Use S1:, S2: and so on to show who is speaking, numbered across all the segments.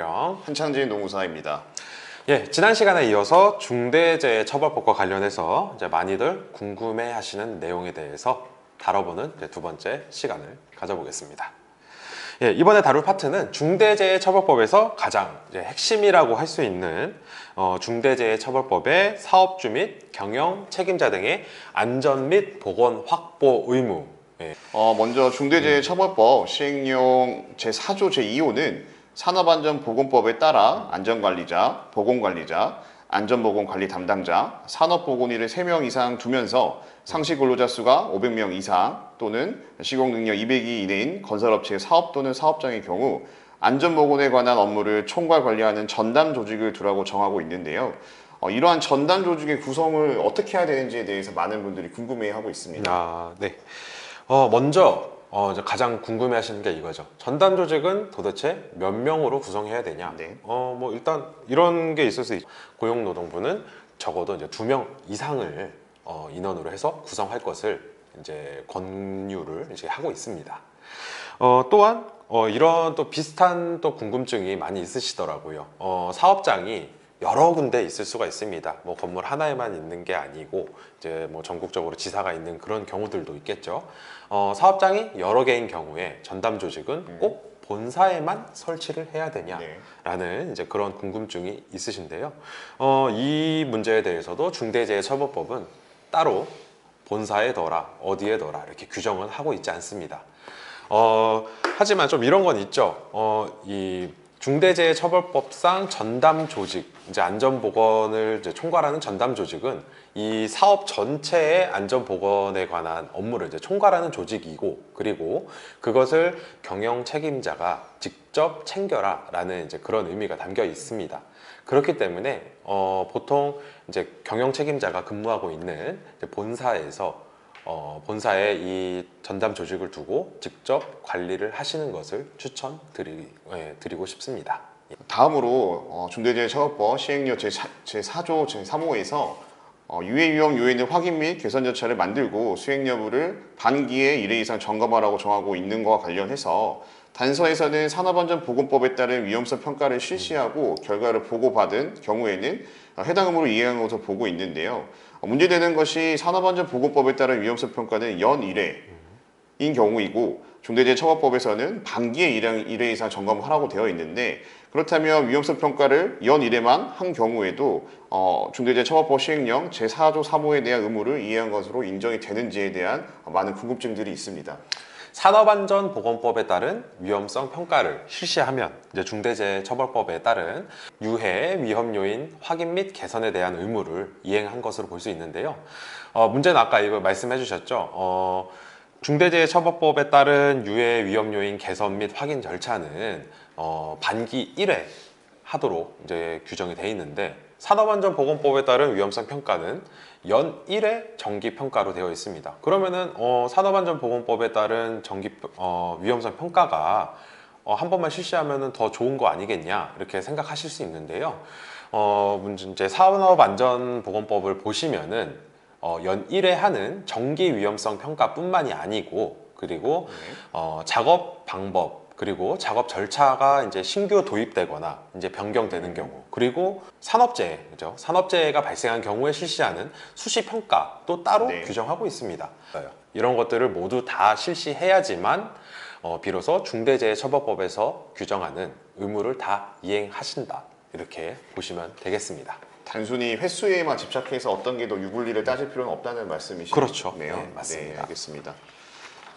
S1: 김태령,
S2: 한창진 노무사입니다.
S1: 예, 지난 시간에 이어서 중대재해처벌법과 관련해서 이제 많이들 궁금해하시는 내용에 대해서 다뤄보는 이제 두 번째 시간을 가져보겠습니다. 예, 이번에 다룰 파트는 중대재해처벌법에서 가장 이제 핵심이라고 할 수 있는 중대재해처벌법의 사업주 및 경영 책임자 등의 안전 및 보건 확보 의무. 예.
S2: 먼저 중대재해처벌법 시행령 제4조 제2호는 산업안전보건법에 따라 안전관리자, 보건관리자, 안전보건관리 담당자, 산업보건의를 3명 이상 두면서 상시 근로자 수가 500명 이상 또는 시공능력 200이 이내인 건설업체 사업 또는 사업장의 경우 안전보건에 관한 업무를 총괄 관리하는 전담 조직을 두라고 정하고 있는데요. 이러한 전담 조직의 구성을 어떻게 해야 되는지에 대해서 많은 분들이 궁금해하고 있습니다.
S1: 네. 먼저 가장 궁금해하시는 게 이거죠. 전담 조직은 도대체 몇 명으로 구성해야 되냐?
S2: 네.
S1: 일단 이런 게 있을 수 있죠. 고용노동부는 적어도 이제 2명 이상을 인원으로 해서 구성할 것을 이제 권유를 이제 하고 있습니다. 또한 이런 또 비슷한 또 궁금증이 많이 있으시더라고요. 사업장이 여러 군데 있을 수가 있습니다. 뭐 건물 하나에만 있는 게 아니고 이제 뭐 전국적으로 지사가 있는 그런 경우들도 있겠죠. 사업장이 여러 개인 경우에 전담 조직은 꼭 본사에만 설치를 해야 되냐라는 이제 그런 궁금증이 있으신데요. 이 문제에 대해서도 중대재해처벌법은 따로 본사에 둬라, 어디에 둬라 이렇게 규정은 하고 있지 않습니다. 하지만 좀 이런 건 있죠. 이 중대재해처벌법상 전담 조직, 이제 안전보건을 이제 총괄하는 전담 조직은 이 사업 전체의 안전보건에 관한 업무를 이제 총괄하는 조직이고, 그리고 그것을 경영 책임자가 직접 챙겨라라는 이제 그런 의미가 담겨 있습니다. 그렇기 때문에 보통 이제 경영 책임자가 근무하고 있는 이제 본사에서 본사에 이 전담 조직을 두고 직접 관리를 하시는 것을 추천드리고 싶습니다.
S2: 다음으로 중대재해처벌법 시행령 제4조 제3호에서 유해 위험 요인의 확인 및 개선 절차를 만들고 수행 여부를 반기에 1회 이상 점검하라고 정하고 있는 것과 관련해서 단서에서는 산업안전보건법에 따른 위험성 평가를 실시하고 결과를 보고받은 경우에는 해당 의무를 이행한 것으로 보고 있는데요. 문제되는 것이 산업안전보건법에 따른 위험성 평가는 연 1회인 경우이고 중대재해처벌법에서는 반기에 1회 이상 점검하라고 되어 있는데, 그렇다면 위험성 평가를 연 1회만 한 경우에도 중대재해처벌법 시행령 제4조 3호에 대한 의무를 이해한 것으로 인정이 되는지에 대한 많은 궁금증들이 있습니다.
S1: 산업안전보건법에 따른 위험성 평가를 실시하면 이제 중대재해처벌법에 따른 유해 위험 요인 확인 및 개선에 대한 의무를 이행한 것으로 볼 수 있는데요. 문제는 아까 이거 말씀해 주셨죠. 중대재해처벌법에 따른 유해 위험 요인 개선 및 확인 절차는 반기 1회 하도록 이제 규정이 되어 있는데, 산업안전보건법에 따른 위험성 평가는 연 1회 정기평가로 되어 있습니다. 그러면은 산업안전보건법에 따른 위험성 평가가 한 번만 실시하면 더 좋은 거 아니겠냐 이렇게 생각하실 수 있는데요. 이제 산업안전보건법을 보시면은 연 1회 하는 정기 위험성 평가뿐만이 아니고, 그리고 작업 방법, 그리고 작업 절차가 이제 신규 도입되거나 이제 변경되는 경우, 그리고 산업재해, 그죠? 산업재해가 발생한 경우에 실시하는 수시 평가도 따로 규정하고 있습니다. 이런 것들을 모두 다 실시해야지만 비로소 중대재해처벌법에서 규정하는 의무를 다 이행하신다, 이렇게 보시면 되겠습니다.
S2: 단순히 횟수에만 집착해서 어떤 게 더 유불리를 따질 필요는 없다는 말씀이시네요.
S1: 그렇죠. 네, 맞습니다.
S2: 네, 알겠습니다.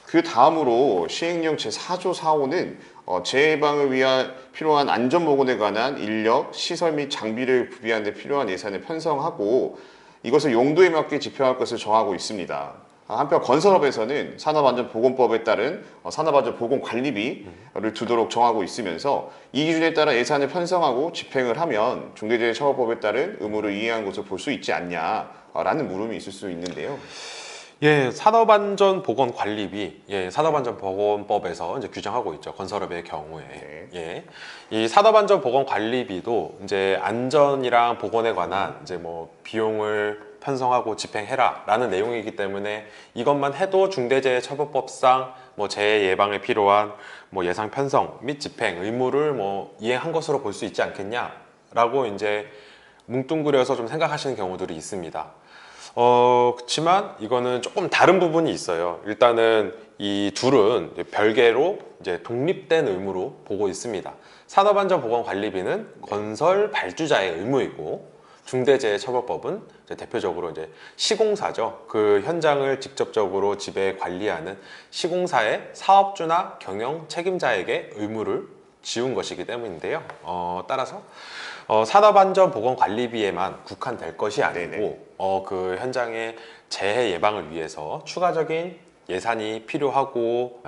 S2: 그 다음으로 시행령 제4조 4호는 재해 예방을 위한 필요한 안전보건에 관한 인력, 시설 및 장비를 구비하는 데 필요한 예산을 편성하고 이것을 용도에 맞게 집행할 것을 정하고 있습니다. 한편 건설업에서는 산업안전보건법에 따른 산업안전보건관리비를 두도록 정하고 있으면서 이 기준에 따라 예산을 편성하고 집행을 하면 중대재해처벌법에 따른 의무를 이행한 것으로 볼 수 있지 않냐라는 물음이 있을 수 있는데요.
S1: 예, 산업안전보건관리비, 산업안전보건법에서 이제 규정하고 있죠. 건설업의 경우에. 예, 이 산업안전보건관리비도 이제 안전이랑 보건에 관한 이제 뭐 비용을 편성하고 집행해라라는 내용이기 때문에 이것만 해도 중대재해처벌법상 뭐 재해 예방에 필요한 뭐 예상 편성 및 집행 의무를 뭐 이행한 것으로 볼 수 있지 않겠냐라고 이제 뭉뚱그려서 좀 생각하시는 경우들이 있습니다. 그렇지만 이거는 조금 다른 부분이 있어요. 일단은 이 둘은 별개로 이제 독립된 의무로 보고 있습니다. 산업안전보건관리비는 건설 발주자의 의무이고, 중대재해처벌법은 이제 대표적으로 이제 시공사죠. 그 현장을 직접적으로 지배 관리하는 시공사의 사업주나 경영 책임자에게 의무를 지운 것이기 때문인데요. 따라서 산업안전보건관리비에만 국한될 것이 아니고 그 현장의 재해 예방을 위해서 추가적인 예산이 필요하고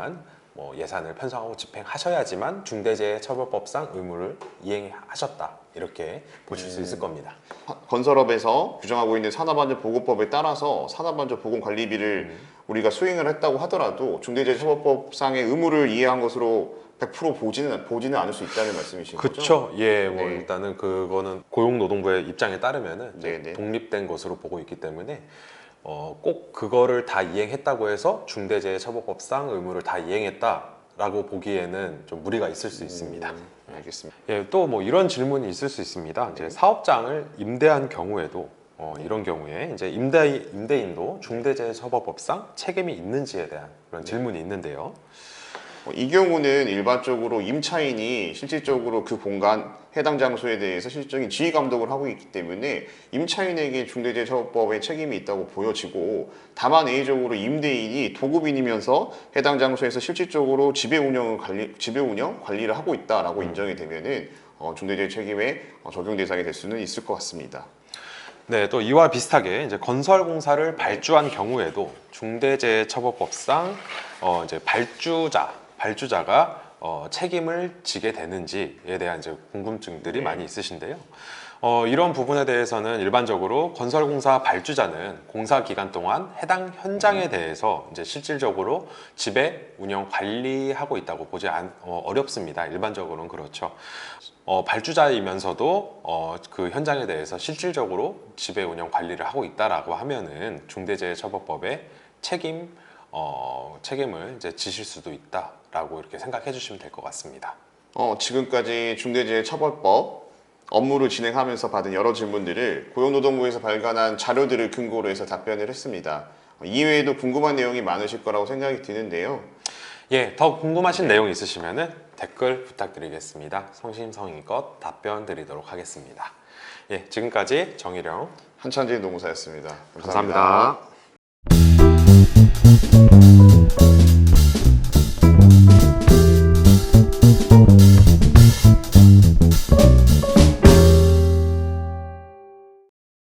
S1: 뭐 예산을 편성하고 집행하셔야지만 중대재해처벌법상 의무를 이행하셨다, 이렇게 보실 수 있을 겁니다.
S2: 건설업에서 규정하고 있는 산업안전보건법에 따라서 산업안전보건관리비를 우리가 수행을 했다고 하더라도 중대재해처벌법상의 의무를 이해한 것으로 100% 보지는 않을 수 있다는 말씀이신 거죠?
S1: 그렇죠. 예, 뭐
S2: 네.
S1: 일단은 그거는 고용노동부의 입장에 따르면은 이제
S2: 네네.
S1: 독립된 것으로 보고 있기 때문에 꼭 그거를 다 이행했다고 해서 중대재해처벌법상 의무를 다 이행했다라고 보기에는 좀 무리가 있을 수 있습니다.
S2: 알겠습니다.
S1: 예, 또 뭐 이런 질문이 있을 수 있습니다. 이제 사업장을 임대한 경우에도 이런 경우에 이제 임대인도 중대재해처벌법상 책임이 있는지에 대한 그런 질문이 있는데요.
S2: 이 경우는 일반적으로 임차인이 실질적으로 그 공간 해당 장소에 대해서 실질적인 지휘 감독을 하고 있기 때문에 임차인에게 중대재해처벌법의 책임이 있다고 보여지고, 다만 A적으로 임대인이 도급인이면서 해당 장소에서 실질적으로 지배 운영 관리를 하고 있다라고 인정이 되면은 중대재해 책임에 적용 대상이 될 수는 있을 것 같습니다.
S1: 네, 또 이와 비슷하게 이제 건설공사를 발주한 경우에도 중대재해처벌법상 이제 발주자가 책임을 지게 되는지에 대한 이제 궁금증들이 많이 있으신데요. 이런 부분에 대해서는 일반적으로 건설공사 발주자는 공사 기간 동안 해당 현장에 대해서 이제 실질적으로 지배, 운영, 관리하고 있다고 보지 어렵습니다. 일반적으로는 그렇죠. 발주자이면서도 그 현장에 대해서 실질적으로 지배, 운영, 관리를 하고 있다라고 하면은 중대재해처벌법의 책임을 이제 지실 수도 있다라고 이렇게 생각해 주시면 될 것 같습니다.
S2: 지금까지 중대재해처벌법 업무를 진행하면서 받은 여러 질문들을 고용노동부에서 발간한 자료들을 근거로 해서 답변을 했습니다. 이외에도 궁금한 내용이 많으실 거라고 생각이 드는데요.
S1: 예, 더 궁금하신 내용 있으시면은 댓글 부탁드리겠습니다. 성심성의껏 답변 드리도록 하겠습니다. 예, 지금까지 정일영
S2: 한찬재 노무사였습니다.
S1: 감사합니다.